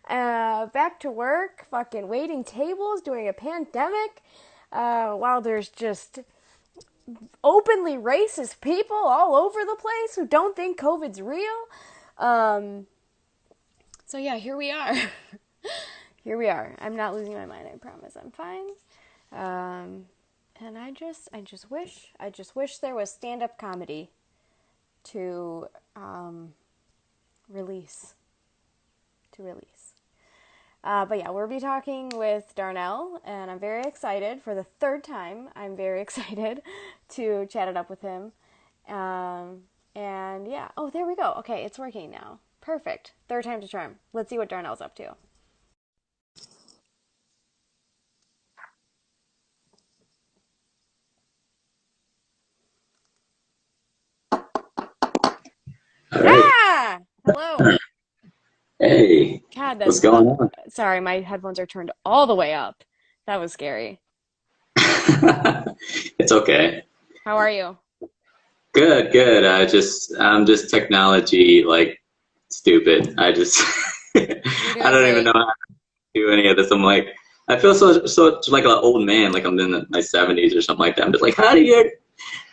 Back to work, fucking waiting tables during a pandemic, while there's just openly racist people all over the place who don't think COVID's real. Um, so yeah, here we are. Here we are. I'm not losing my mind. I promise. I'm fine. Um, and I just wish there was stand-up comedy to release, to release. But yeah, we'll be talking with Darnell, and I'm very excited for the third time. I'm very excited to chat it up with him. And yeah, oh, there we go. Okay, it's working now. Perfect. Third time's a charm. Let's see what Darnell's up to. All right. Ah! Hello. Hey, God, what's that's going on? sorry, my headphones are turned all the way up. That was scary. It's okay. How are you? Good, good. I'm just technology like stupid. You're I doing don't even great. know how to do any of this. I'm like, I feel so like an old man, like I'm in my 70s or something like that. I'm just like, how do you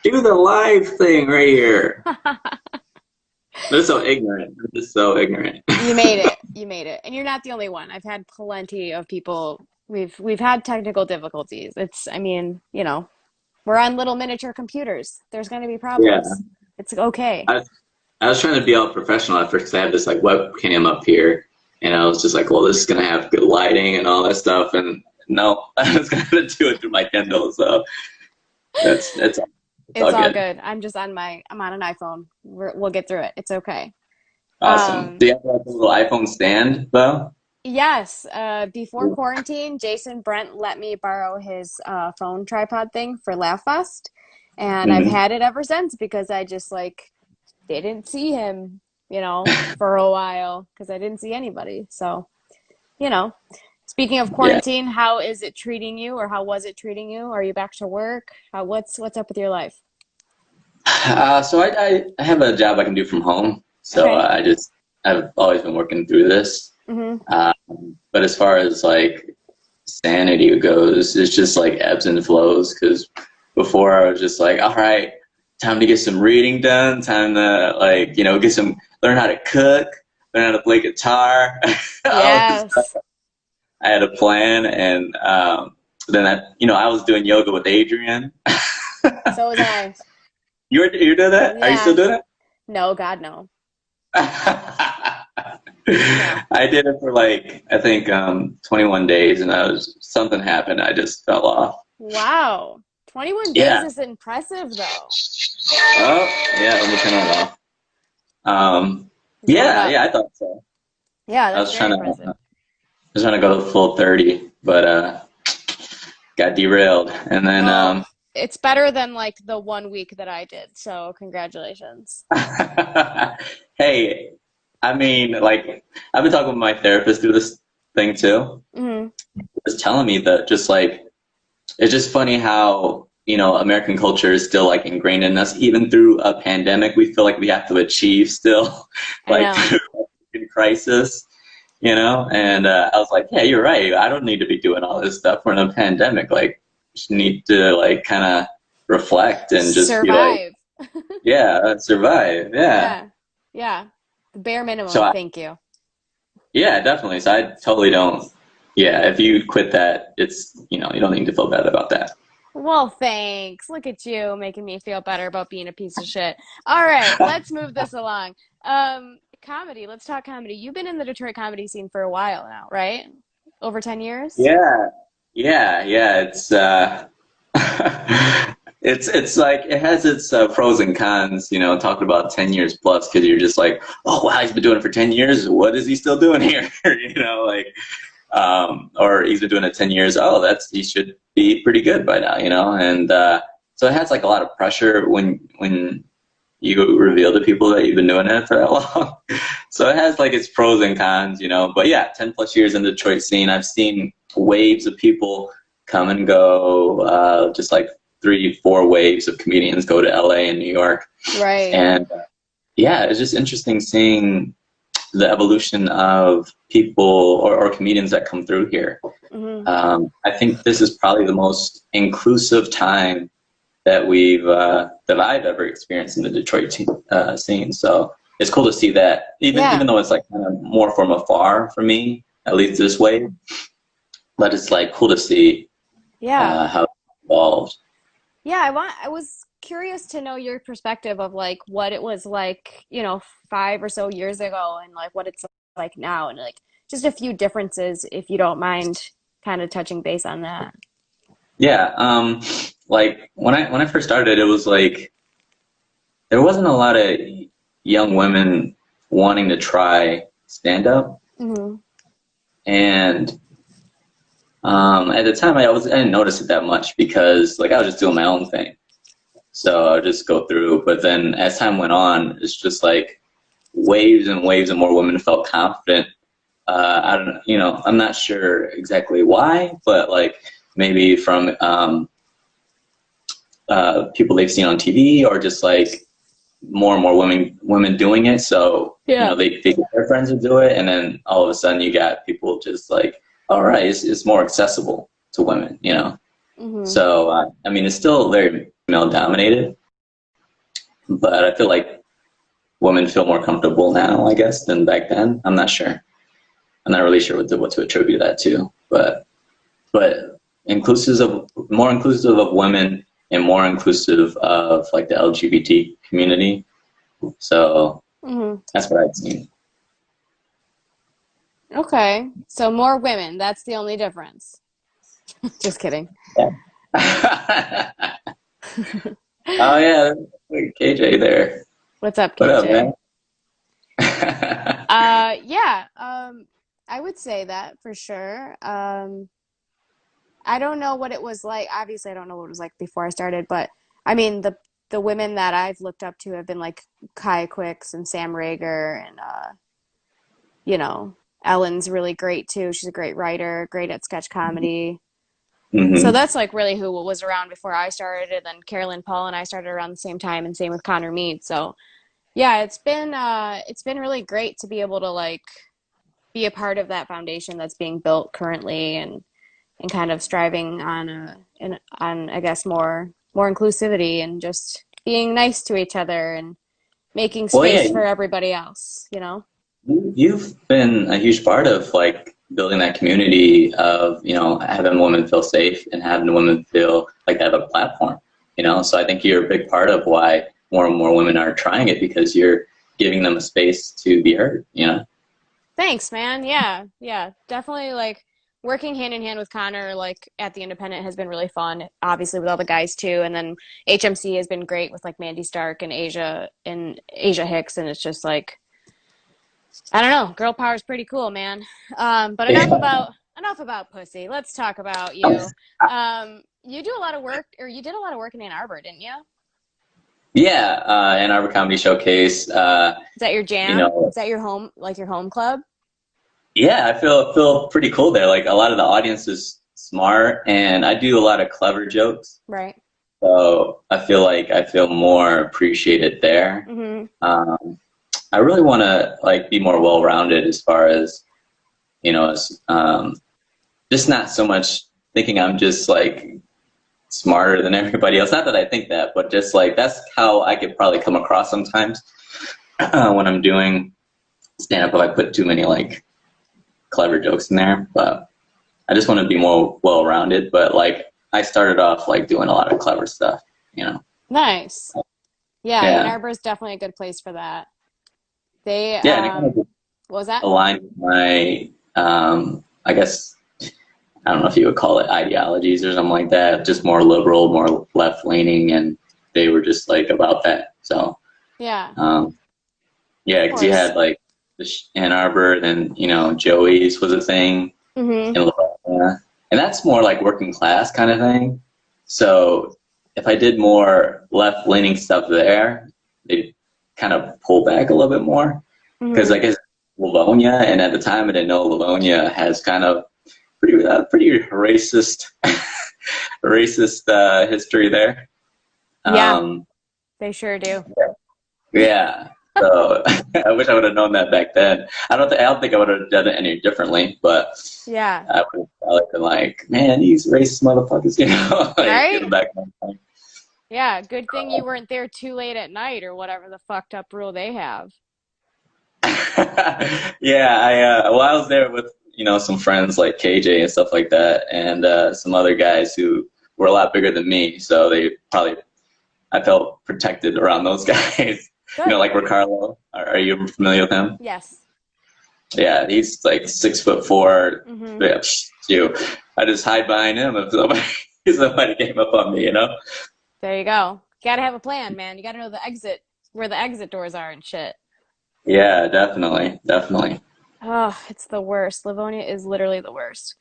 do the live thing right here? I'm just so ignorant. I'm just so ignorant. You made it. You made it. And you're not the only one. I've had plenty of people. We've had technical difficulties. It's I mean, we're on little miniature computers. There's going to be Yeah. problems. It's okay. I was, I was trying to be all professional at first 'cause I have this like webcam up here, and I was just like, well, this is gonna have good lighting and all that stuff, and no, I was gonna do it through my Kindle, so it's It's all all good. good. I'm on an iPhone. We'll get through it. It's okay. Awesome. Um, Do you have like a little iPhone stand though? yes, before quarantine, Jason Brent let me borrow his phone tripod thing for Laugh Fest, and I've Mm-hmm. had it ever since because I just like didn't see him, for a while because I didn't see anybody. So, you know, speaking of Yeah. quarantine, how is it treating you, or how was it treating you? Are you back to work? What's up with your life? So I have a job I can do from home, so Okay. I've always been working through this. Mm-hmm. But as far as like sanity goes, it's just like ebbs and flows. Because before I was just like, all right, time to get some reading done, time to like, get some, learn how to cook, learn how to play guitar, all this stuff. Yes. I had a plan, and then I was doing yoga with Adrian. So was I. You're doing that? Are you still Yeah. doing it? No, God, no. No. I did it for like I think 21 days, and something happened. I just fell off. Wow. 21 days Yeah. is impressive, though. Oh, yeah. Let me turn that off. It's going Yeah, up. yeah. I thought so. Yeah, I that's was very trying to, impressive. go to full 30, but got derailed. And then, Well, it's better than like the 1 week that I did. So, congratulations. hey, I mean, like I've been talking with my therapist through this thing too. Hmm. Was telling me that just like it's just funny how, American culture is still like ingrained in us. Even through a pandemic, we feel like we have to achieve still, I like know. through a crisis, And I was like, yeah, you're right. I don't need to be doing all this stuff. We're in a pandemic. Like, just need to like kind of reflect and just be like, Survive. yeah, survive. Yeah. Yeah. Yeah. The bare So minimum. I, Thank you. yeah, definitely. So I totally don't. Yeah, if you quit that, you don't need to feel bad about that. Well, thanks. Look at you making me feel better about being a piece of shit. All right, let's move this along. Comedy. Let's talk comedy. You've been in the Detroit comedy scene for a while now, right? Over 10 years? Yeah, yeah. It's like it has its pros and cons. Talking about 10 years plus, because you're just like, oh wow, he's been doing it for 10 years. What is he still doing here? Like, or he's been doing it 10 years. Oh, he should be pretty good by now. And so it has like a lot of pressure when you reveal to people that you've been doing it for that long. So it has like its pros and cons. But yeah, 10 plus years in the Detroit scene, I've seen waves of people come and go, just like 3, 4 waves of comedians go to LA and New York. Right. And yeah, it's just interesting seeing the evolution of people or comedians that come through here. Hmm. I think this is probably the most inclusive time that I've ever experienced in the Detroit scene. So it's cool to see that, Yeah. even though it's like kind of more from afar for me, at least this way. But it's like cool to see Yeah. how it evolved. Yeah, I was curious to know your perspective of like what it was like, 5 or so years ago and like what it's like now and like just a few differences if you don't mind kind of touching base on that. Yeah, like when I first started, it was like there wasn't a lot of young women wanting to try stand up, Hmm. and at the time I didn't notice it that much because like I was just doing my own thing, so I would just go through. But then as time went on, it's just like waves and waves and more women felt confident. I don't know, I'm not sure exactly why, but like maybe from people they've seen on TV or just like more and more women doing it. So Yeah. they get their friends to do it, and then all of a sudden you got people just like, all right, it's more accessible to women. Hmm. So I mean, it's still very male dominated, but I feel like women feel more comfortable now, I guess, than back then. I'm not sure. I'm not really sure what to attribute that to, but more inclusive of women and more inclusive of like the LGBT community. So Hmm. that's what I'd seen. Okay. So more women, that's the only difference. Just kidding. Yeah. Oh yeah, KJ there. What's up, What up, KJ? man? Yeah, I would say that for sure. I don't know what it was like. Obviously, I don't know what it was like before I started, but I mean, the women that I've looked up to have been like Kai Quicks and Sam Rager, and you know, Ellen's really great too. She's a great writer, great at sketch comedy. So hmm that's like really who was around before I started, and then Carolyn Paul and I started around the same time, and same with Connor Mead. So yeah, it's been really great to be able to like be a part of that foundation that's being built currently, and kind of striving on on I guess more inclusivity and just being nice to each other and making Well, yeah, space for everybody else. you've been a huge part of like building that community of having women feel safe and having women feel like they have a platform. So I think you're a big part of why more and more women are trying it because you're giving them a space to be heard. Thanks, man. Yeah, yeah, definitely like working hand in hand with Connor like at the Independent has been really fun, obviously with all the guys too. And then HMC has been great with like Mandy Stark and Asia Hicks, and it's just like I don't know. Girl power is pretty cool, man. But Yeah. enough about pussy. Let's talk about you. You do a lot of work, or you did a lot of work in Ann Arbor, didn't you? Yeah, Ann Arbor Comedy Showcase. Is that your jam? You know, Is that your home, like your home club? yeah, I feel pretty cool there. Like a lot of the audience is smart, and I do a lot of clever jokes. Right. So I feel like I feel more appreciated there. Mm-hmm. Um, I really want to like be more well-rounded as far as as just not so much thinking I'm just like smarter than everybody else. Not that I think that, but just like that's how I could probably come across sometimes when I'm doing stand-up if I put too many like clever jokes in there. But I just want to be more well-rounded. But like I started off like doing a lot of clever stuff. Nice. Yeah, Ann Yeah, Arbor is definitely a good place for that. They, yeah, and it kind of what was that? aligned with my I guess I don't know if you would call it ideologies or something like that. Just more liberal, more left-leaning, and they were just like about that. So Yeah, um, of yeah, because you course. had like the Ann Arbor, then Joey's was a thing Mm-hmm. in Livonia, and that's more like working class kind of thing. So if I did more left-leaning stuff there, they kind of pull back a little bit more because Mm-hmm. I guess Livonia, and at the time I didn't know Livonia has kind of pretty racist racist history there. Yeah, Um, they sure do. yeah. So I wish I would have known that back then. I don't think I would have done it any differently, but Yeah. I would have probably been like, man, these racist motherfuckers, you know, like in the Right? back of my mind. Yeah, good thing you weren't there too late at night or whatever the fucked up rule they have. Yeah, well, I was there with, some friends like KJ and stuff like that, and some other guys who were a lot bigger than me, so I felt protected around those guys. Good. Like Ricardo. Are you familiar with him? Yes. Yeah, he's like 6'4". Mm-hmm. Yeah, you. I just hide behind him if somebody, if somebody came up on me, There you go. Gotta have a plan, man. You gotta know where the exit doors are and shit. Yeah, definitely, definitely. Oh, it's the worst. Livonia is literally the worst.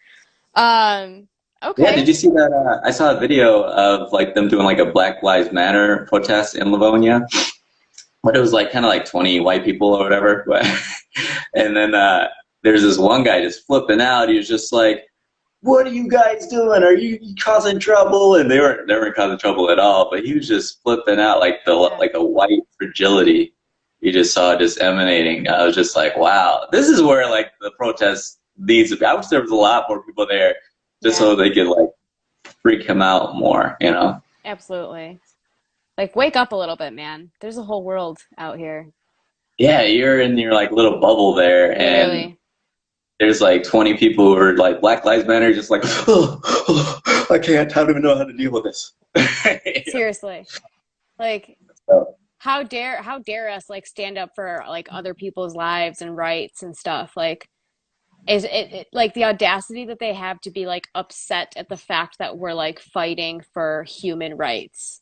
Um, Yeah, did okay. you see that? I saw a video of like them doing like a Black Lives Matter protest in Livonia, but it was like kind of like 20 white people or whatever. But, and then there's this one guy just flipping out. He was just like, "What are you guys doing? Are you causing trouble?" And they weren't causing trouble at all. But he was just flipping out Yeah. like the white fragility you just saw just emanating. I was just like, wow, this is where like the protest needs to be. I wish there was a lot more people there just Yeah, so they could like freak him out more. absolutely. Like, wake up a little bit, man. There's a whole world out here. Yeah, you're in your like little bubble there, and Literally. there's like 20 people who are like Black Lives Matter, just like, I can't, I don't even know how to deal with this. Seriously. Like, So, how dare us like stand up for like other people's lives and rights and stuff? Like, like the audacity that they have to be like upset at the fact that we're like fighting for human rights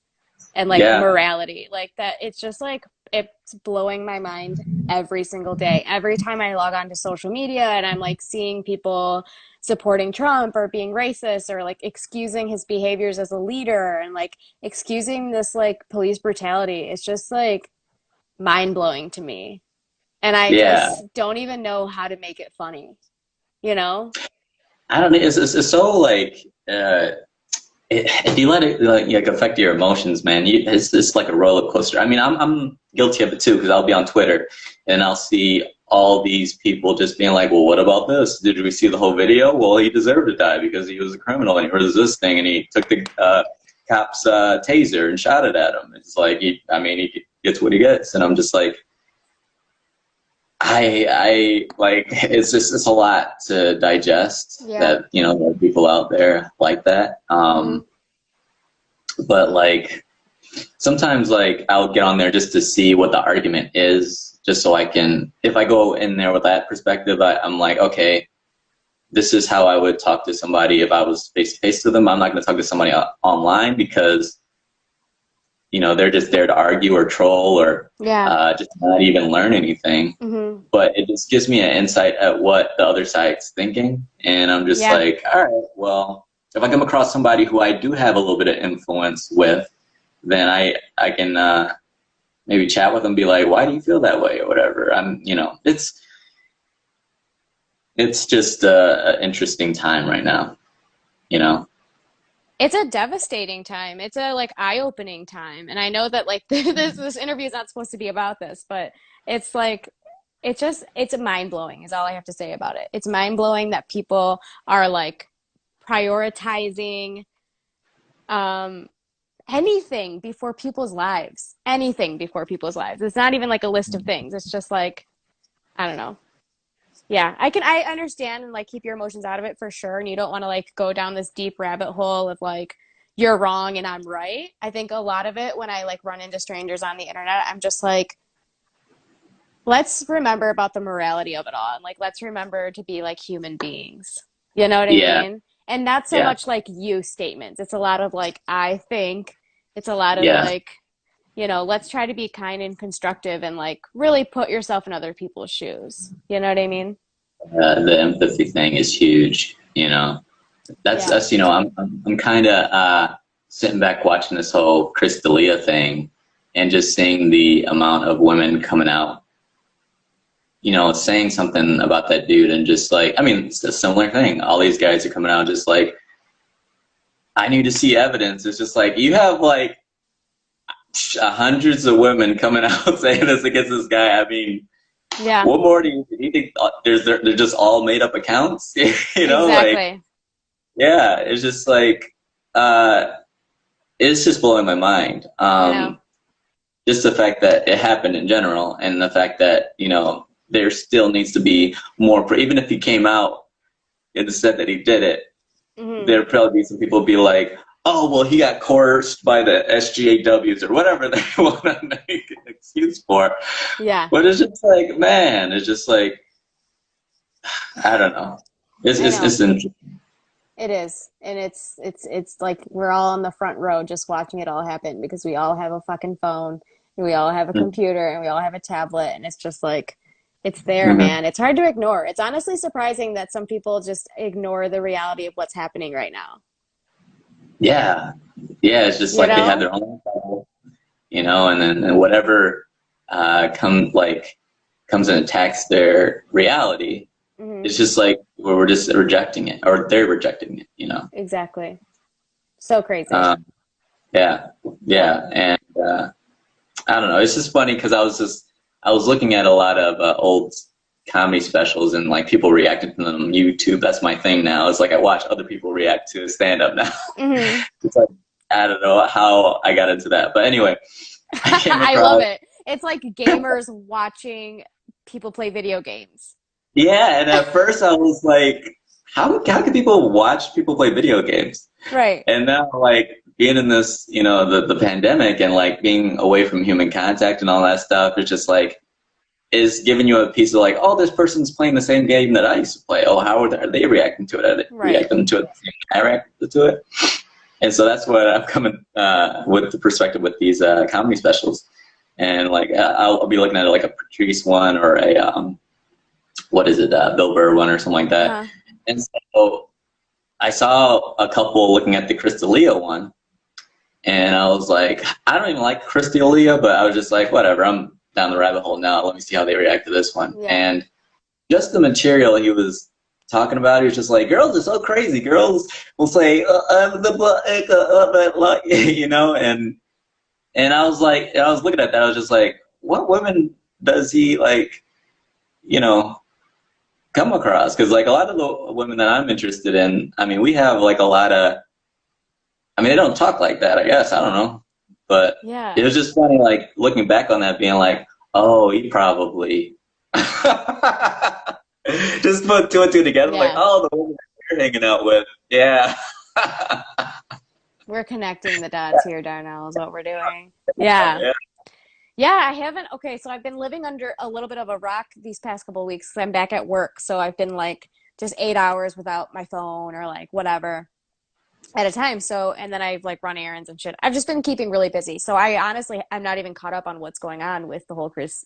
and like yeah, morality like that. It's just like it's blowing my mind every single day. Every time I log on to social media and I'm like seeing people supporting Trump or being racist or like excusing his behaviors as a leader and like excusing this like police brutality, it's just like mind blowing to me. And I yeah. just don't even know how to make it funny, you know? I don't know. It's so like, if you let it like affect your emotions, man, it's like a roller coaster. I mean, I'm guilty of it too because I'll be on Twitter and I'll see all these people just being like, well, what about this? Did we see the whole video? Well, he deserved to die because he was a criminal and he heard this thing and he took the cop's taser and shot it at him. It's like, he gets what he gets, and I'm just like, I like it's a lot to digest Yeah. that there are people out there like that. Mm-hmm. But like sometimes like I'll get on there just to see what the argument is, just so I can, if I go in there with that perspective, I'm like, okay, this is how I would talk to somebody if I was face to face to them. I'm not going to talk to somebody online because they're just there to argue or troll or Yeah. just not even learn anything. Mm-hmm. But it just gives me an insight at what the other side's thinking. And I'm just Yeah. like, all right, well, if I come across somebody who I do have a little bit of influence with, then I can maybe chat with them, be like, why do you feel that way or whatever. It's just an interesting time right now, you know? It's a devastating time. It's a like eye-opening time. And I know that like this interview is not supposed to be about this, but it's like it's mind-blowing is all I have to say about it. It's mind-blowing that people are like prioritizing um anything before people's lives. Anything before people's lives. It's not even like a list of things. It's just like I don't know. Yeah, I understand and like keep your emotions out of it for sure. And you don't want to like go down this deep rabbit hole of like you're wrong and I'm right. I think a lot of it when I like run into strangers on the internet, I'm just like, let's remember about the morality of it all. And like let's remember to be like human beings. You know what I Yeah, mean? And not so yeah, much like you statements. It's a lot of like I think. It's a lot of yeah. like let's try to be kind and constructive and like really put yourself in other people's shoes. You know what I mean? The empathy thing is huge, That's Yeah. us, I'm kind of sitting back watching this whole Chris D'Elia thing and just seeing the amount of women coming out, saying something about that dude and just like, I mean, it's a similar thing. All these guys are coming out just like, I need to see evidence. It's just like, you have like hundreds of women coming out saying this against this guy. I mean, Yeah, what more do you think? They're just all made up accounts, you know? Like, exactly. yeah, it's just like, uh, it's just blowing my mind. I know. Just the fact that it happened in general, and the fact that there still needs to be more. Even if he came out and said that he did it, Hmm. there'd probably be some people be like, "Oh, well, he got coerced by the SGAWs or whatever they want to make an excuse for." Yeah, But it's just like, man, it's just like, I don't know. It's I it's, know. it's interesting. It is. And it's like we're all on the front row just watching it all happen because we all have a fucking phone and we all have a computer and we all have a tablet and it's just like it's there, Mm-hmm. man. It's hard to ignore. It's honestly surprising that some people just ignore the reality of what's happening right now. Yeah, yeah. It's just You like they have know? their own bubble, and then and whatever comes and attacks their reality. Hmm. It's just like where we're just rejecting it, or they're rejecting it. Exactly. So crazy. Um, yeah, But yeah, and I don't know. It's just funny because I was looking at a lot of old comedy specials and like people reacting to them on YouTube. That's my thing now. It's like I watch other people react to stand up now. hmm. It's like I don't know how I got into that, but anyway, I came I love across. it. It's like gamers watching people play video games. Yeah, and at first I was like, how can people watch people play video games? Right. And now like being in this, the pandemic and like being away from human contact and all that stuff, it's just like is giving you a piece of like, oh, this person's playing the same game that I used to play. Oh, are they reacting to it? Are they Right. reacting to it the same way I reacted to it? And so that's what I'm coming with the perspective with these comedy specials. And like I'll be looking at like a Patrice one or a what is it, Bill Burr one or something like that. Uh-huh. And so I saw a couple looking at the Chris D'Elia one, and I was like, I don't even like Chris D'Elia, but I was just like, whatever, I'm down the rabbit hole now. Let me see how they react to this one. Yeah. And just the material he was talking about, he was just like, girls are so crazy. Girls will say, and I was like, I was looking at that, I was just like, what women does he like, you know, come across? Because like a lot of the women that I'm interested in, I mean, we have like a lot of, I mean, they don't talk like that, I guess. I don't know. But it Yeah. was just funny, like looking back on that, being like, oh, he probably just put two and two together, like, Yeah. oh, the woman that you're hanging out with. Yeah. We're connecting the dots here, Darnell, is what we're doing. Yeah. Yeah. Yeah, I haven't. Okay, so I've been living under a little bit of a rock these past couple of weeks 'cause I'm back at work. So I've been like just 8 hours without my phone or like whatever at a time. So, and then I've like run errands and shit. I've just been keeping really busy. So I honestly, I'm not even caught up on what's going on with the whole Chris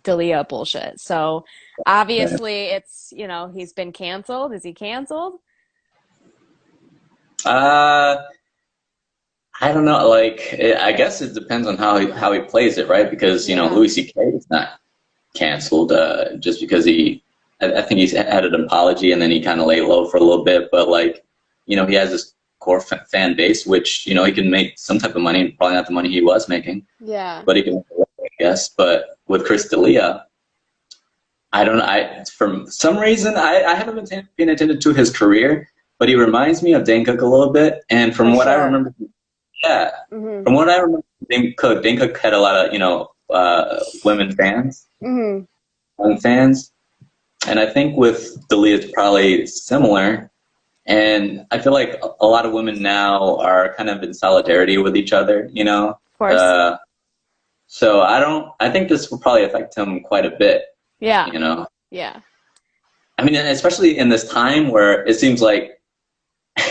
D'Elia bullshit. So obviously he's been canceled. Is he canceled? Uh, I don't know. Like, I guess it depends on how he plays it, right? Because Yeah. Louis C.K. is not canceled just because I think he's had an apology and then he kind of laid low for a little bit. But like, he has this core fan base, which he can make some type of money, probably not the money he was making, Yeah. but he can, I guess. But with Chris D'Elia, I don't know. For some reason I haven't been paying attention to his career, but he reminds me of Dane Cook a little bit. And For from what I sure. remember, yeah, Hmm. from what I remember, Dane Cook had a lot of women fans, Hmm. young fans, and I think with D'Elia it's probably similar. And I feel like a lot of women now are kind of in solidarity with each other. Of course. Uh, so I think this will probably affect him quite a bit, Yeah. you know. Yeah. I mean, and especially in this time where it seems like,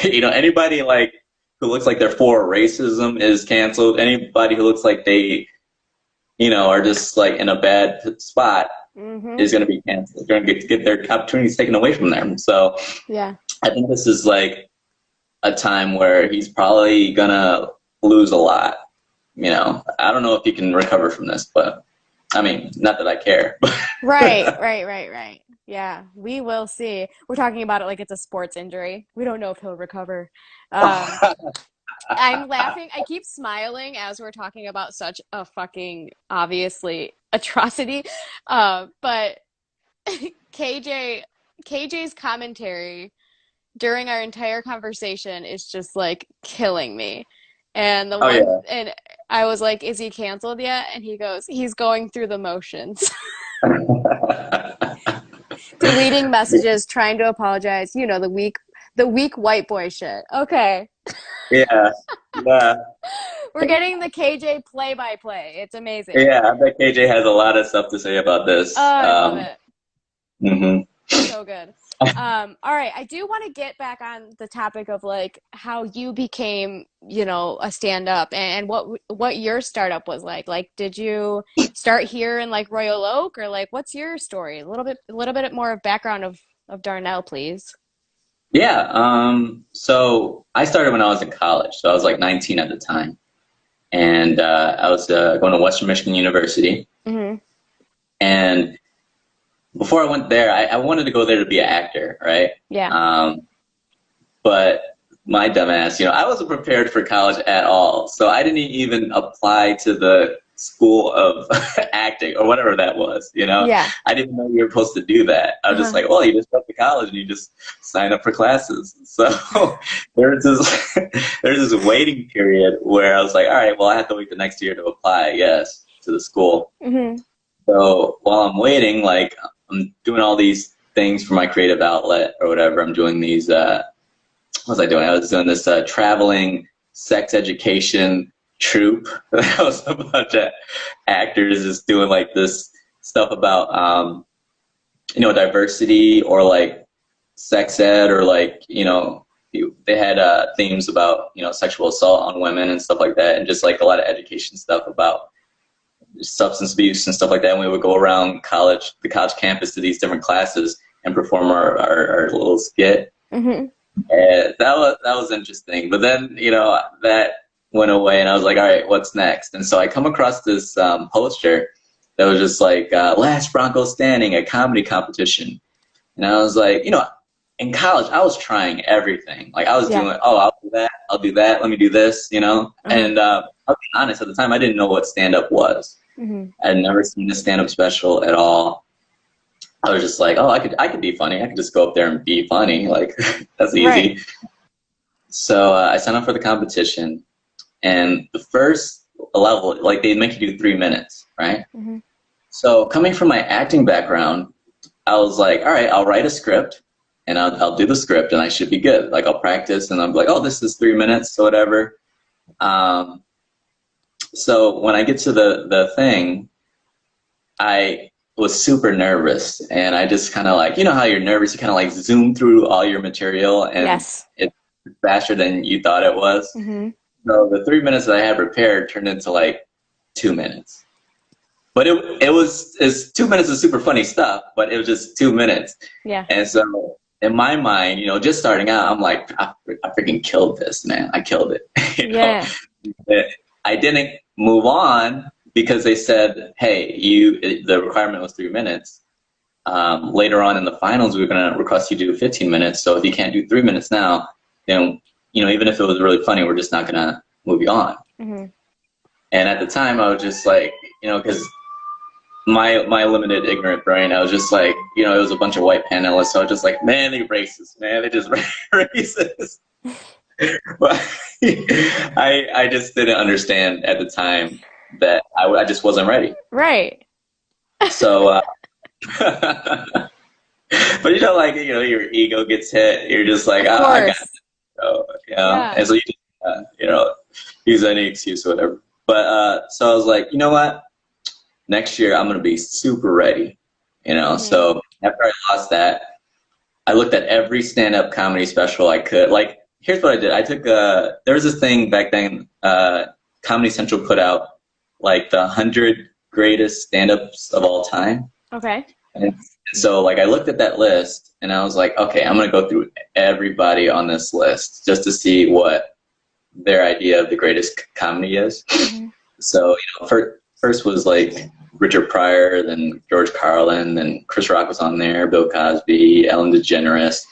anybody like who looks like they're for racism is canceled. Anybody who looks like they, are just like in a bad spot Hmm. is going to be canceled. They're going to get their opportunities taken away from them. So Yeah. I think this is like a time where he's probably gonna lose a lot. I don't know if he can recover from this, but I mean, not that I care. Right, right, right, right. Yeah, we will see. We're talking about it like it's a sports injury. We don't know if he'll recover. Um, I'm laughing. I keep smiling as we're talking about such a fucking obviously atrocity. But KJ KJ's commentary during our entire conversation is just like killing me. And the Oh one yeah. and I was like, "Is he canceled yet?" And he goes, "He's going through the motions." Deleting messages, trying to apologize, the weak white boy shit. Okay. Yeah. Yeah. We're getting the KJ play by play. It's amazing. Yeah. I bet KJ has a lot of stuff to say about Oh, this. I love it. Mhm. So good. All right, I do want to get back on the topic of like how you became, a stand-up and what your startup was like. Like, did you start here in like Royal Oak or like what's your story? A little bit more of background of Darnell, please. Yeah. So I started when I was in college. So I was like 19 at the time. And I was going to Western Michigan University. Hmm. And before I went there, I wanted to go there to be an actor, right? Yeah. But my dumbass, I wasn't prepared for college at all. So I didn't even apply to the school of acting or whatever that was. Yeah. I didn't know you were supposed to do that. I was just Uh-huh. like, well, you just go to college and you just sign up for classes. So there's this there's this waiting period where I was like, all right, well, I have to wait the next year to apply, I guess, to the school. Hmm. So while I'm waiting, like I'm doing all these things for my creative outlet or whatever. I'm doing these what was I doing? I was doing this traveling sex education troupe. That was a bunch of actors just doing like this stuff about, diversity or like sex ed or like, they had themes about, sexual assault on women and stuff like that. And just like a lot of education stuff about substance abuse and stuff like that. And we would go around the college campus to these different classes and perform our little skit. Hmm. And that was interesting. But then, that went away and I was like, all right, what's next? And so I come across this poster that was just like, last Bronco standing, a comedy competition. And I was like, in college, I was trying everything. Like I was Yeah. doing, oh, I'll do that, let me do this. Uh-huh. And I'll be honest, at the time, I didn't know what stand-up was. Hmm. I'd never seen a stand-up special at all. I was just like, oh, I could be funny. I could just go up there and be funny. Like, that's Right. easy. So I signed up for the competition, and the first level, like they make you do 3 minutes, right? Hmm. So coming from my acting background, I was like, all right, I'll write a script, and I'll do the script, and I should be good. Like I'll practice, and I'm like, oh, this is 3 minutes, or whatever. Um, so when I get to the thing, I was super nervous, and I just kind of like, how you're nervous, you kind of like zoom through all your material, and Yes. it's faster than you thought it was. Hmm. So the 3 minutes that I had prepared turned into like 2 minutes. But it's 2 minutes of super funny stuff, but it was just 2 minutes. Yeah. And so in my mind, just starting out, I'm like, I freaking killed this, man. I killed it. you know, Yeah. I didn't move on because they said, hey, the requirement was 3 minutes. Later on in the finals, we were going to request you do 15 minutes. So if you can't do 3 minutes now, then, even if it was really funny, we're just not going to move you on. Hmm. And at the time, I was just like, because my limited ignorant brain, I was just like, it was a bunch of white panelists. So I was just like, man, they racist, man. They just racist. But I just didn't understand at the time that I just wasn't ready. Right. So, but like, your ego gets hit. You're just like, Of I got course. Yeah. and so you just, use any excuse or whatever. But so I was like, you know what? Next year I'm gonna be super ready. Hmm. So after I lost that, I looked at every stand-up comedy special I could. Like, here's what I did. I took there was this thing back then. Comedy Central put out like the 100 greatest stand-ups of all time. Okay. And so like I looked at that list and I was like, okay, I'm gonna go through everybody on this list just to see what their idea of the greatest comedy is. Hmm. So first was like Richard Pryor, then George Carlin, then Chris Rock was on there, Bill Cosby, Ellen DeGeneres,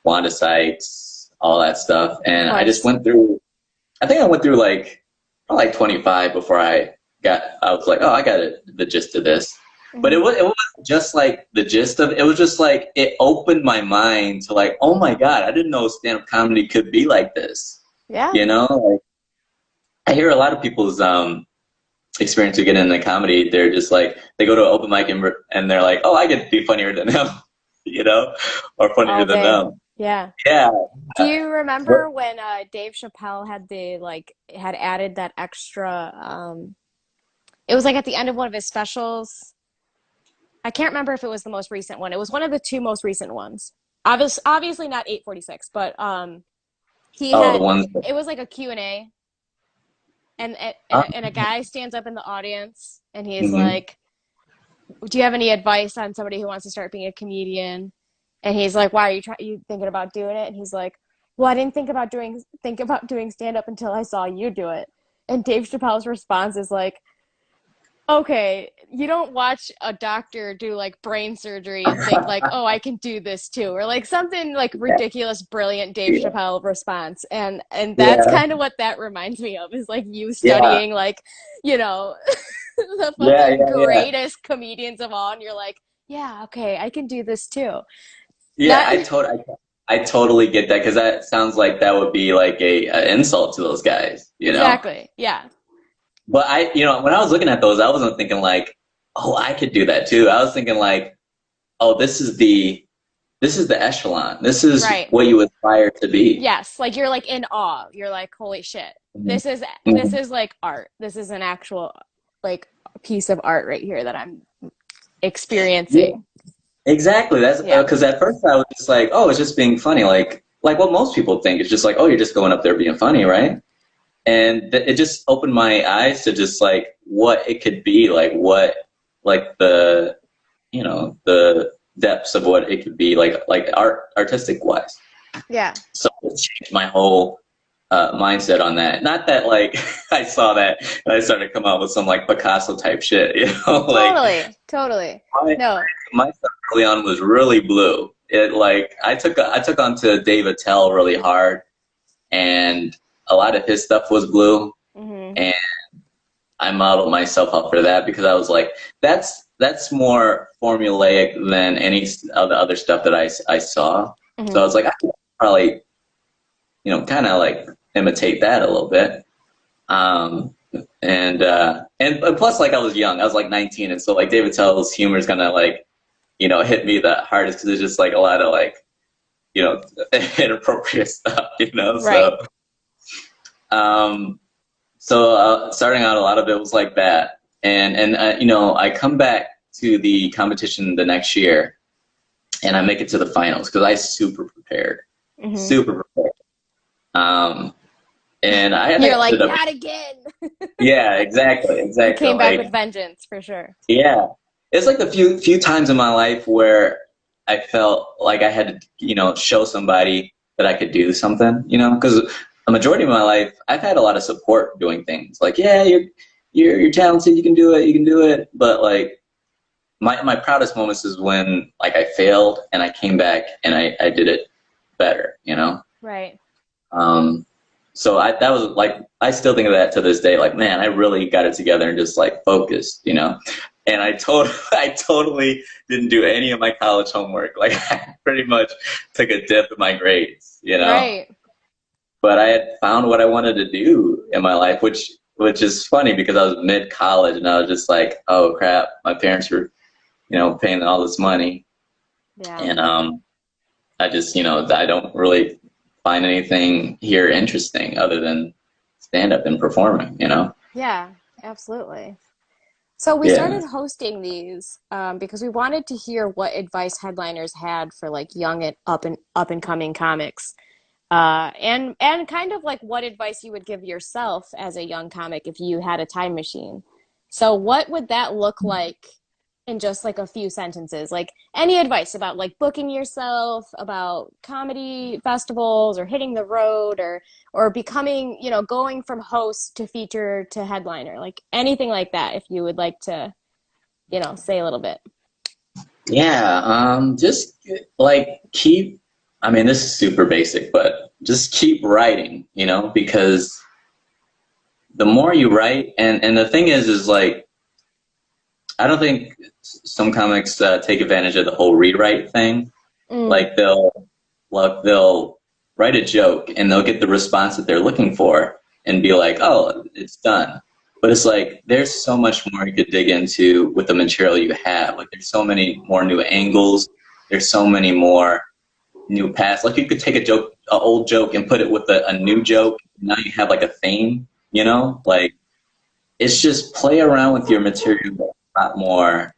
Wanda Sykes, all that stuff. Of And I just course. went through I think I went through like probably like 25 before I was like, oh, I got it, the gist of this. But Hmm. it was just like the gist of it was just like it opened my mind to like, oh my God, I didn't know stand-up comedy could be like this. Yeah. You know, like I hear a lot of people's experience to get into comedy. They're just like they go to an open mic and they're like, oh, I get to be funnier than them, you know, or funnier All than day. them. Yeah. Yeah. Do you What? remember when Dave Chappelle had added that extra it was like at the end of one of his specials. I can't remember if it was the most recent one. It was one of the two most recent ones. Obviously not 846, but he Oh, the had ones. it was like a Q&A and a guy stands up in the audience and he's Mm-hmm. like, "Do you have any advice on somebody who wants to start being a comedian?" And he's like, "Why are you thinking about doing it?" And he's like, "Well, I didn't think about doing stand up until I saw you do it." And Dave Chappelle's response is like, "Okay, you don't watch a doctor do like brain surgery and think like, oh, I can do this too," or like something like ridiculous, brilliant Dave Yeah. Chappelle response. And that's Yeah. kind of what that reminds me of is like you Yeah. studying like, you know, the Yeah. fucking Yeah. Yeah. greatest comedians of all, and you're like, yeah, okay, I can do this too. Yeah. Not I totally get that because that sounds like that would be like a insult to those guys, you know. exactly, yeah, But when I was looking at those, I wasn't thinking like, oh, I could do that too. I was thinking like, oh, this is the echelon. This is right. what you aspire to be. Yes, like you're like in awe. You're like, holy shit, Mhm. this is like art. This is an actual like piece of art right here that I'm Yeah, experiencing. exactly. That's Yeah, because at first I was just like, oh, it's just being funny, like what most people think. It's just like, oh, you're just going up there being funny, right? And it just opened my eyes to just like what it could be, like the depths of what it could be, like artistic wise. yeah, So it changed my whole mindset on that. Not that like I saw that and I started to come out with some like Picasso type shit, like totally, totally. my No, my stuff early on was really blue. It like I took on to Dave Attell really hard, and a lot of his stuff was blue, hmm, and I modeled myself after that because I was like, that's more formulaic than any of the other stuff that I saw. So I hmm, was like, I could probably kind of like imitate that a little bit. Um, and plus, like I was young, I was like 19, and so like David Tell's humor is gonna like hit me the hardest because it's just like a lot of like you know inappropriate stuff, right. Um, starting out, a lot of it was like that, and I come back to the competition the next year, and I make it to the finals because I Hmm. super prepared. Um, and I You're think I like, ended up, not again. yeah, exactly, You exactly. came back Like, with vengeance for sure. yeah, it's like the few times in my life where I felt like I had to, show somebody that I could do something, because a majority of my life I've had a lot of support doing things. Like, yeah, you're talented, you can do it. But like my proudest moments is when like I failed and I came back and I did it better. Right. Um, so that was like, I still think of that to this day. Like, man, I really got it together and just like focused. And I totally didn't do any of my college homework. Like, I pretty much took a dip in my grades. Right. But I had found what I wanted to do in my life, which is funny because I was mid college and I was just like, oh crap, my parents were, paying all this money, Yeah. and I just, I don't really find anything here interesting other than stand up and performing. Yeah, absolutely. So we Yeah. started hosting these because we wanted to hear what advice headliners had for like young and up and coming comics, and kind of like what advice you would give yourself as a young comic if you had a time machine. So what would that look like in just like a few sentences? Like any advice about like booking yourself, about comedy festivals or hitting the road or becoming, going from host to feature to headliner, like anything like that if you would like to, say a little bit. Yeah. Just like I mean, this is super basic, but just keep writing, because the more you write, and the thing is like I don't think some comics take advantage of the whole rewrite thing. Mm, Like they'll write a joke and they'll get the response that they're looking for and be like, oh, it's done. But it's like there's so much more you could dig into with the material you have. Like there's so many more new angles. There's so many more new paths. Like you could take a joke, an old joke, and put it with a new joke. Now you have like a theme. You know, like it's just play around with your material a lot more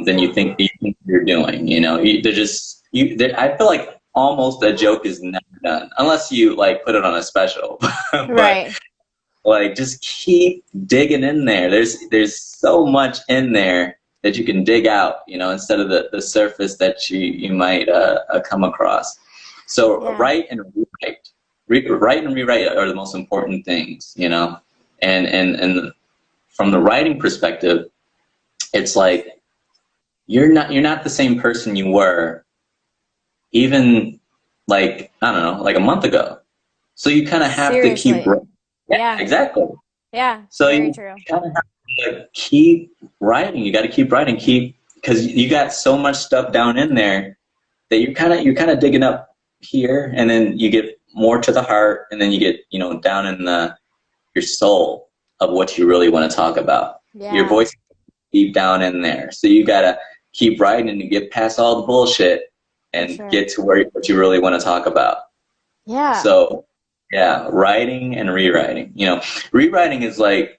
than you think you're doing. You know, they're just I feel like almost a joke is never done unless you like put it on a special. But right. like, just keep digging in there. There's so much in there that you can dig out. You know, instead of the surface that you might come across. So Yeah. write and rewrite are the most important things. You know, and from the writing perspective, it's like you're not the same person you were even like I don't know like a month ago. So you kind of have to keep Seriously. yeah, Yeah. exactly. Yeah. So Very you true. kind of have to like, keep writing. You got to keep writing, keep because you got so much stuff down in there that you're kind of digging up here, and then you get more to the heart, and then you get down in the your soul of what you really want to talk about. Your Yeah. voice deep down in there. So you gotta keep writing and get past all the bullshit For and sure. get to where what you really want to talk about. Yeah. So yeah, writing and rewriting. Rewriting is like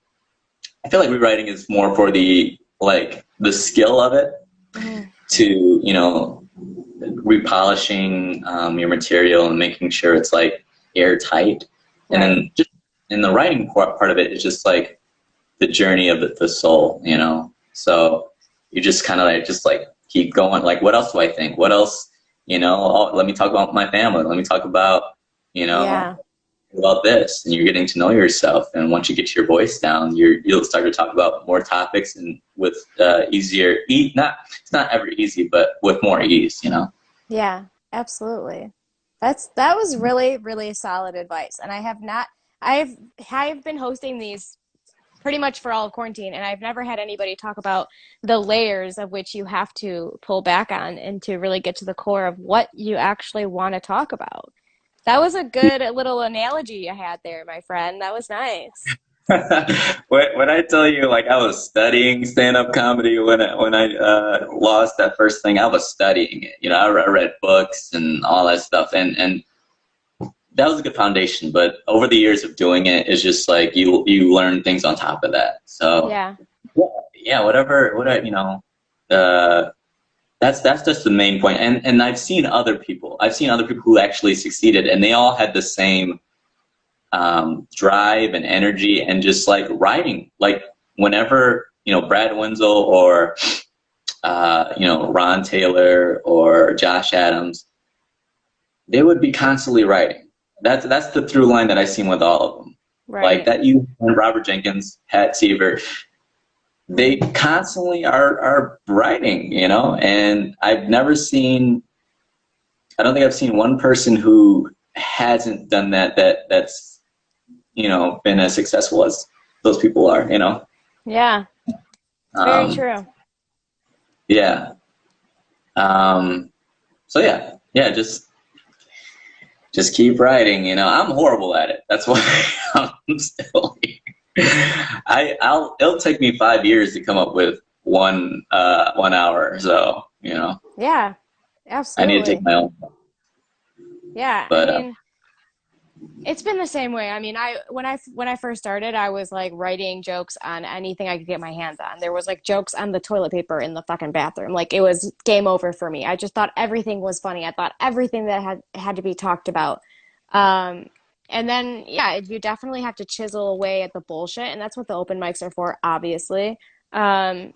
I feel like rewriting is more for the skill of it Hmm. to repolishing your material and making sure it's like airtight. And Right. then just in the writing part of it is just like the journey of the soul. So you just kind of like keep going. Like, what else do I think? What else? Oh, let me talk about my family. Let me talk you know, Yeah. about this. And you're getting to know yourself. And once you get your voice down, you'll start to talk about more topics and with it's not ever easy, but with more ease. Yeah. Absolutely. That was really, really solid advice. And I have not I've I've been hosting these pretty much for all of quarantine, and I've never had anybody talk about the layers of which you have to pull back on and to really get to the core of what you actually want to talk about. That was a good little analogy you had there, my friend. That was nice. When I tell you, like I was studying stand-up comedy when I lost that first thing, I was studying it. I read books and all that stuff, and that was a good foundation. But over the years of doing it, it's just like you learn things on top of that. So Yeah. yeah, whatever. Uh, that's just the main point. And I've seen other people. I've seen other people who actually succeeded, and they all had the same drive and energy and just like writing. Like whenever Brad Wenzel or Ron Taylor or Josh Adams, they would be constantly writing. That's the through line that I've seen with all of them. Like Right. that, you and Robert Jenkins, Pat Seaver, they constantly are writing. And I don't think I've seen one person who hasn't done that's been as successful as those people are. Yeah. It's very Um, true. yeah. Um, so yeah, just keep writing. I'm horrible at it. That's why I'm still here. It'll take me 5 years to come up with one hour or so. Yeah. I need to take Absolutely. my own, Yeah. I but mean, it's been the same way. I mean, when I first started, I was like writing jokes on anything I could get my hands on. There was like jokes on the toilet paper in the fucking bathroom. Like it was game over for me. I just thought everything was funny. I thought everything that had to be talked about. Um, and then yeah, you definitely have to chisel away at the bullshit, and that's what the open mics are for, obviously. Um,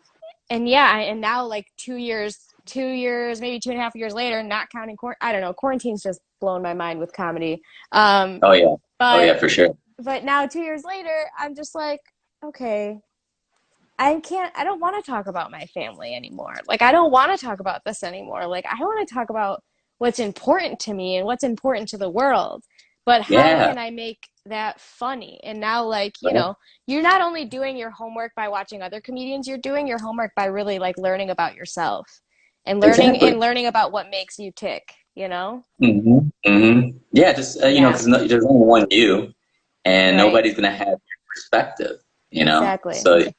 and yeah, and now like 2 years, maybe 2.5 years later, not counting I don't know, quarantine's just blown my mind with comedy. Um, oh yeah, oh yeah, but for sure. but now 2 years later, I'm just like, okay, I don't want to talk about my family anymore. Like I don't want to talk about this anymore. Like I want to talk about what's important to me and what's important to the world. but how Yeah, can I make that funny? And now, like, you know, you're not only doing your homework by watching other comedians, you're doing your homework by really like learning about yourself exactly. and learning about what makes you tick, you know? Yeah, just you know, Yeah, because there's only one you, and right. nobody's gonna have your perspective, you know. Exactly. So you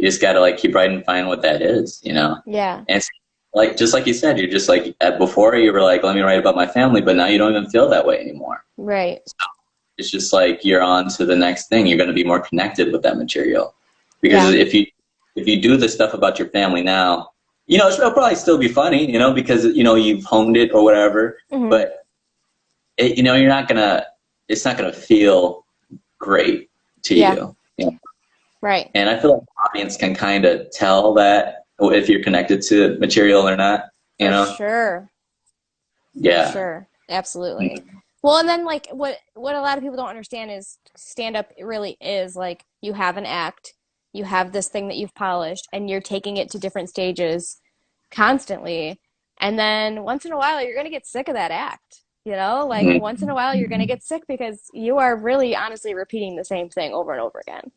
just gotta like keep writing and find what that is, you know. Yeah. And it's like just like you said, you're just like before you were like, let me write about my family, but now you don't even feel that way anymore. Right. It's just like you're on to the next thing. You're gonna be more connected with that material, because Yeah. if you do the stuff about your family now, you know, it'll probably still be funny, you know, because you know you've honed it or whatever, Hmm. but you know, it's not gonna feel great to Yeah. you. You know? Right. And I feel like the audience can kind of tell that if you're connected to material or not, you For know? sure. For Yeah. sure. Absolutely. Well, and then like what a lot of people don't understand is stand up really is like you have an act, you have this thing that you've polished, and you're taking it to different stages constantly. And then once in a while you're gonna get sick of that act. You know, like once in a while you're gonna Mhm. get sick because you are really honestly repeating the same thing over and over again.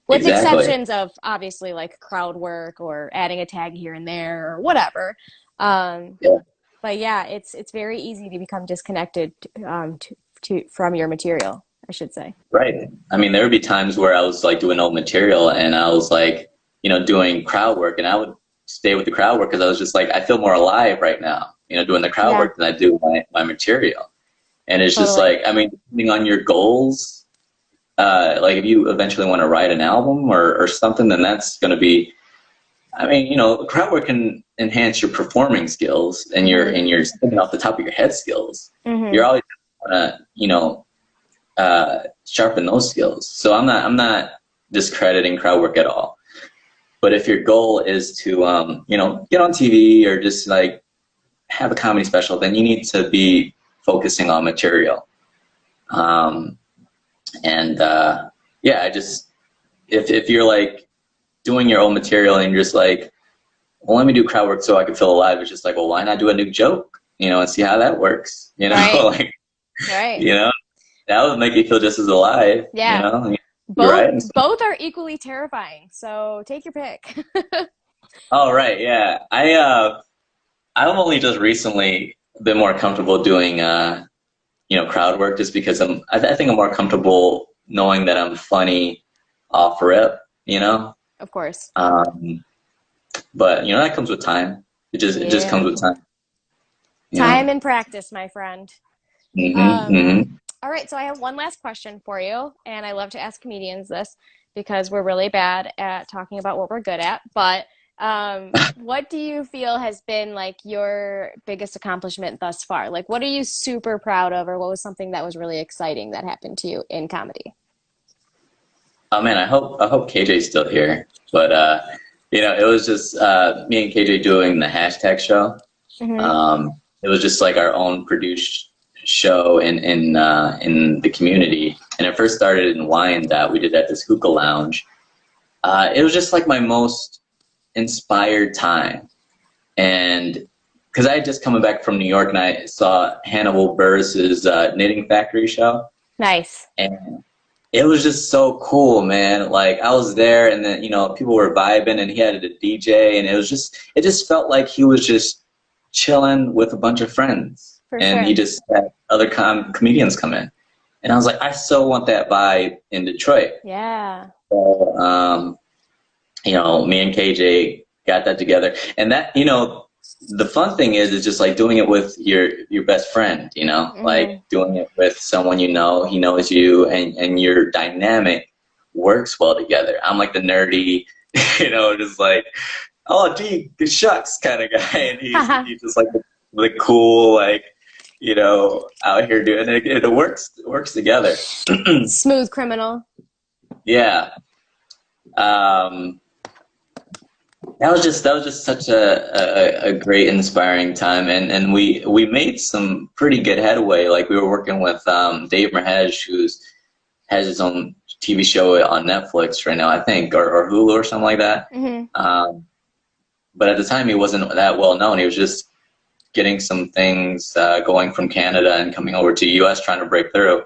With Exactly. exceptions of obviously like crowd work or adding a tag here and there or whatever. Um, Yeah. but yeah, it's very easy to become disconnected from your material, I should say. Right. I mean, there would be times where I was like doing old material and I was like, you know, doing crowd work, and I would stay with the crowd work because I was just like, I feel more alive right now, you know, doing the crowd Yeah, work than I do my material. And it's just totally. like, I mean, depending on your goals, like if you eventually want to write an album or something, then that's going to be, I mean, you know, crowd work can enhance your performing skills Hmm. and your thinking off the top of your head skills. You're Hmm. always going to, you know, sharpen those skills. So I'm not discrediting crowd work at all. But if your goal is to, you know, get on TV or just like have a comedy special, then you need to be focusing on material. Um, and yeah, I just if you're like doing your own material and you're just like, well, let me do crowd work so I can feel alive. It's just like, well, why not do a new joke, you know, and see how that works, you know, Right, like, right. you know, that would make you feel just as alive, you Yeah. know, you're Both right. both are equally terrifying, so take your pick. Oh, right, yeah. I've only just recently been more comfortable doing you know, crowd work just because I think I'm more comfortable knowing that I'm funny off rip, you know. Of course. Um, but you know that comes with time. It just comes Yeah. with time, you Time know. and practice, my friend. Mhm. Um, Mhm. all right, so I have one last question for you, and I love to ask comedians this because we're really bad at talking about what we're good at. But what do you feel has been like your biggest accomplishment thus far? Like, what are you super proud of, or what was something that was really exciting that happened to you in comedy? Oh man, I hope KJ's still here. But you know, it was just me and KJ doing the hashtag show. Hmm. It was just like our own produced show in the community, and it first started in Wyandotte. We did at this hookah lounge. It was just like my most inspired time, and because I had just coming back from New York and I saw Hannibal Buress's Knitting Factory show, Nice. and it was just so cool, man. Like I was there, and then you know people were vibing, and he had a DJ, and it just felt like he was just chilling with a bunch of friends, For and he sure. just had other comedians come in, and I was like, I so want that vibe in Detroit. Yeah. So, you know, me and KJ got that together, and that you know. The fun thing is just like doing it with your best friend, you know, like Hmm. doing it with someone you know, he knows you, and your dynamic works well together. I'm like the nerdy, you know, just like, oh, gee, good shucks kind of guy, and he's just like the cool, like, you know, out here doing it. It works together. Smooth criminal. Yeah. Um, that was just such a great inspiring time, and we made some pretty good headway. Like we were working with Dave Merhesh, who's has his own TV show on Netflix right now, I think, or Hulu or something like that. Hmm. But at the time, he wasn't that well known. He was just getting some things going from Canada and coming over to US trying to break through.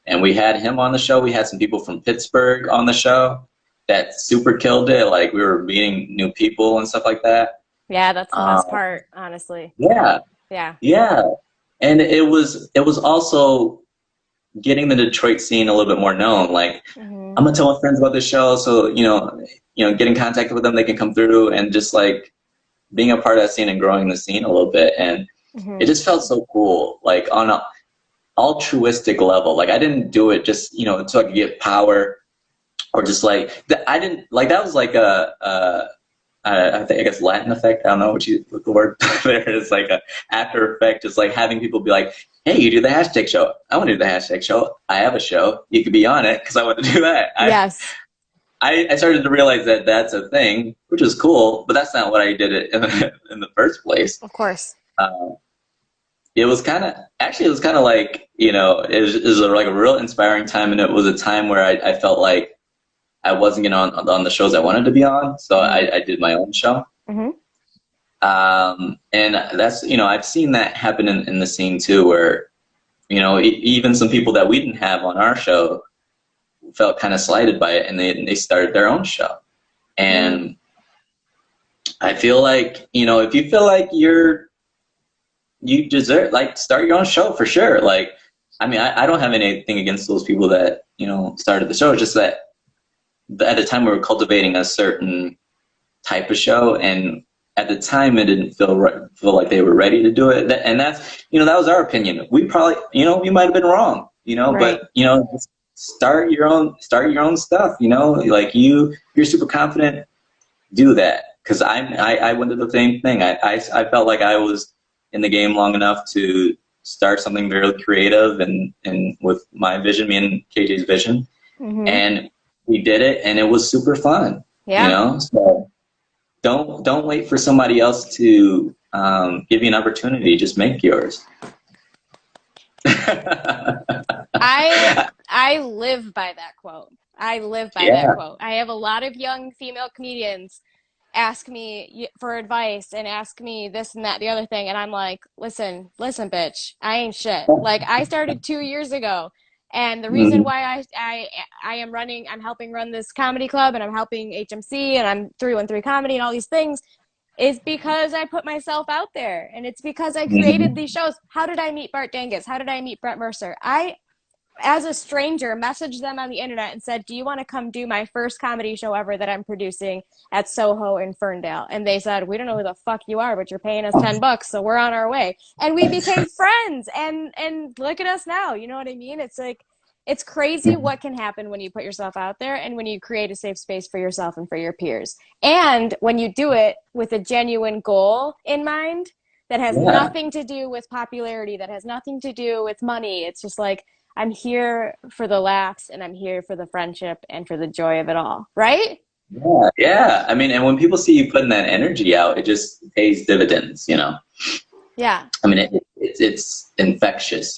And we had him on the show. We had some people from Pittsburgh on the show that super killed it. Like we were meeting new people and stuff like that. Yeah, that's the best Um, part, honestly. yeah, Yeah. yeah. And it was also getting the Detroit scene a little bit more known. Like Hmm. I'm gonna tell my friends about this show, so get in contact with them. They can come through and just like being a part of that scene and growing the scene a little bit. And Hmm. it just felt so cool, like on a altruistic level. Like I didn't do it just so I could get power or just like I didn't like that was like I guess Latin effect. I don't know what the word there is, like a after effect, is like having people be like, hey, you do the hashtag show. I want to do the hashtag show. I have a show. You could be on it because I want to do that. Yes, I started to realize that that's a thing, which is cool, but that's not what I did it in the first place. of course. Uh, it was kind of like it was like a real inspiring time, and it was a time where I felt like I wasn't getting on the shows I wanted to be on, so I did my own show. Hmm. And that's I've seen that happen in the scene too, where even some people that we didn't have on our show felt kind of slighted by it, and they started their own show. And I feel like if you feel like you deserve, like, start your own show for sure. Like, I mean, I don't have anything against those people that started the show. It's just that at the time we were cultivating a certain type of show, and at the time it didn't feel like they were ready to do it. And that's that was our opinion. We probably we might have been wrong, Right. but just start your own stuff. Like you're super confident, do that. Because I went through the same thing. I felt like I was in the game long enough to start something very creative and with my vision, me and KJ's vision, Hmm. and we did it, and it was super fun. Yeah. So don't wait for somebody else to give you an opportunity. Just make yours. I live by that quote. I live by that Yeah. quote. I have a lot of young female comedians ask me for advice and ask me this and that, the other thing, and I'm like, listen, bitch, I ain't shit. Like I started 2 years ago, and the reason Mhm. why I'm helping run this comedy club, and I'm helping HMC, and I'm 313 Comedy, and all these things, is because I put myself out there, and it's because I created Mhm. these shows. How did I meet Bart Dangus? How did I meet Brett Mercer? I, as a stranger, messaged them on the internet and said, do you want to come do my first comedy show ever that I'm producing at Soho in Ferndale? And they said, we don't know who the fuck you are, but you're paying us $10, so we're on our way. And we became friends, and look at us now. You know what I mean? It's like, it's crazy what can happen when you put yourself out there and when you create a safe space for yourself and for your peers. And when you do it with a genuine goal in mind that has Yeah. nothing to do with popularity, that has nothing to do with money. It's just like, I'm here for the laughs, and I'm here for the friendship and for the joy of it all. Right? Yeah. Yeah. I mean, and when people see you putting that energy out, it just pays dividends. Yeah. I mean, it's infectious.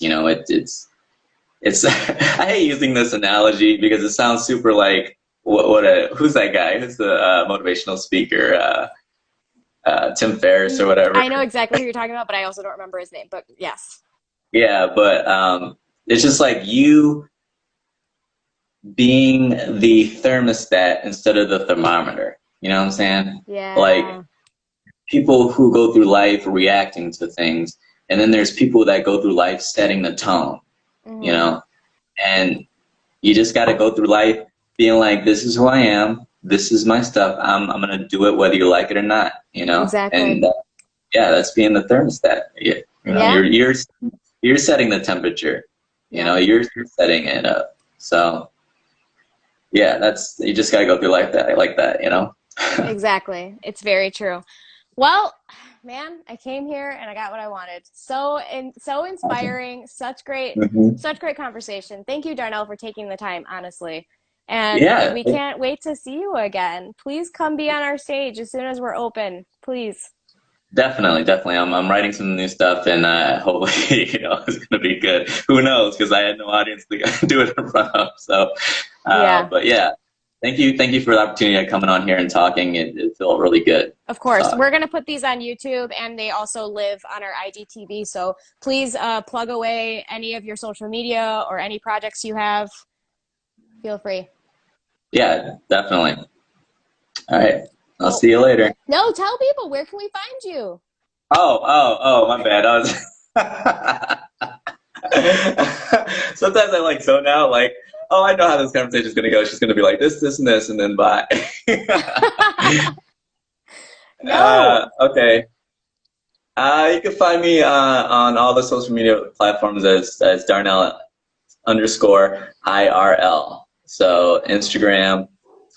It's I hate using this analogy because it sounds super like who's that guy? Who's the motivational speaker? Tim Ferriss or whatever. I know exactly who you're talking about, but I also don't remember his name. But yes. Yeah, but it's just like you being the thermostat instead of the thermometer. You know what I'm saying? Like Yeah. people who go through life reacting to things, and then there's people that go through life setting the tone. You Hmm. know, and you just got to go through life being like, this is who I am. This is my stuff. I'm gonna do it whether you like it or not. Exactly. And yeah, that's being the thermostat. Yeah. You're setting the temperature. Yep. You're setting it up. So yeah, you just gotta go through life like that. Exactly. It's very true. Well, man, I came here and I got what I wanted. So Awesome. inspiring. Hmm. Such great conversation. Thank you, Darnell, for taking the time, honestly. And Yeah, we can't wait to see you again. Please come be on our stage as soon as we're open. Please. definitely, definitely. I'm writing some new stuff, and hopefully, it's gonna be good. Who knows? Because I had no audience to do it in front of. So, Yeah. but yeah. Thank you for the opportunity of coming on here and talking. It felt really good Of to course, talk. we're going to put these on YouTube and they also live on our IGTV. So please plug away any of your social media or any projects you have. Feel free. Yeah, definitely. All right. I'll Well, see you later. no, tell people where can we find you? My bad. Sometimes I like zone out, like, oh, I know how this conversation is gonna go. She's gonna be like this, and this, and then bye. No. Okay. You can find me on all the social media platforms as Darnell underscore IRL. So Instagram,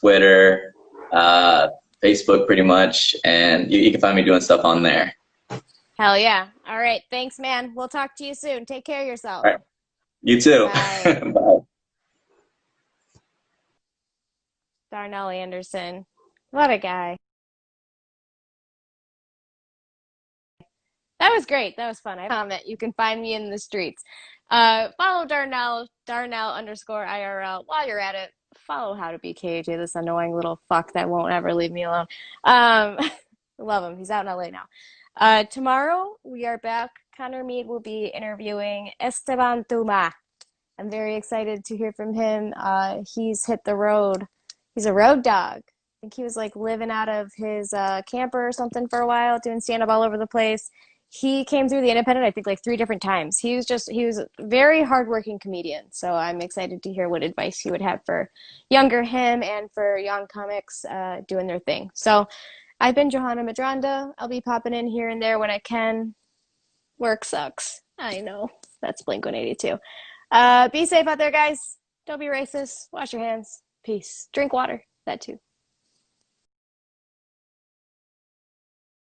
Twitter, uh, Facebook, pretty much, and you can find me doing stuff on there. Hell yeah. All right. Thanks, man. We'll talk to you soon. Take care of yourself. All right. You too. Bye. Bye. Darnell Anderson. What a guy. That was great. That was fun. I comment. You can find me in the streets. Follow Darnell underscore IRL. While you're at it, follow How to Be KJ, this annoying little fuck that won't ever leave me alone. Um, love him. He's out in LA now. Tomorrow we are back. Connor Mead will be interviewing Esteban Tuma. I'm very excited to hear from him. He's hit the road. He's a road dog. I think he was like living out of his camper or something for a while, doing stand up all over the place. He came through the Independent, I think, like 3 different times. He was a very hardworking comedian. So I'm excited to hear what advice he would have for younger him and for young comics doing their thing. So I've been Johanna Madranda. I'll be popping in here and there when I can. Work sucks. I know. That's Blink 182. Be safe out there, guys. Don't be racist. Wash your hands. Peace. Drink water. That too.